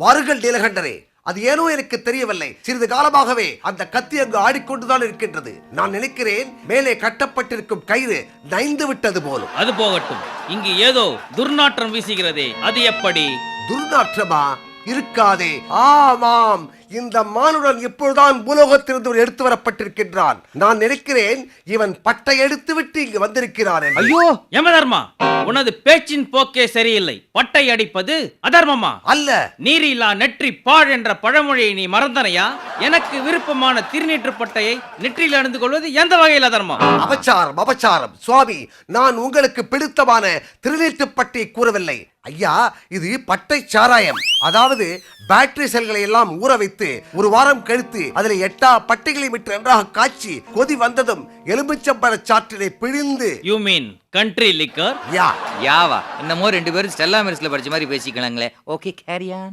வாருங்கள் நீலகண்டரே, அது ஏனோ எனக்கு தெரியவில்லை. சிறிது காலமாகவே அந்த கத்தி அங்கு ஆடிக்கொண்டுதான் இருக்கின்றது. நான் நினைக்கிறேன் மேலே கட்டப்பட்டிருக்கும் கயிறு நைந்து விட்டது போலும். அது போகட்டும், இங்கு ஏதோ துர்நாற்றம் வீசுகிறதே, அது எப்படி? துர்நாற்றமா? இருக்காதே. ஆமாம், இந்த மானுடன் இப்பொழுதுதான் பூலோகத்திலிருந்து எடுத்து வரப்பட்டிருக்கின்றான். நான் நினைக்கிறேன் இவன் பட்டை எடுத்து விட்டு இங்கு வந்திருக்கிறான். ஐயோ யமதர்மா, உனது பேச்சின் போக்கே சரியில்லை. பட்டை அடிப்பது அதர்மமா? அல்ல. நீரில்லா நெற்றி பாழ் என்ற பழமொழியை நீ மறந்தனையா? எனக்கு விருப்பமான திருநீற்று பட்டையை நெற்றியில் அணிந்து கொள்வது எந்த வகையில் அதர்மம்? அபச்சாரம், அபச்சாரம். சுவாமி, நான் உங்களுக்கு பிடித்தமான திருநீற்று பட்டை கூறவில்லை ஐயா. இது பட்டை சாராயம். அதாவது பேட்டரி செல்களை எல்லாம் ஊற வைத்து ஒரு வாரம் கழித்து அதில் 8 பட்டைகளை விட்டு நன்றாக காய்ச்சி கொதி வந்ததும் எலுமிச்சம்பழ சாற்றினை பிழிந்து. You mean country liquor? Yeah. யாவா? என்னமோ 2 பேரும் ஸ்டெல்லா மெரிஸ்ல படிச்ச மாதிரி பேசிக்கலாங்களே. Okay, carry on.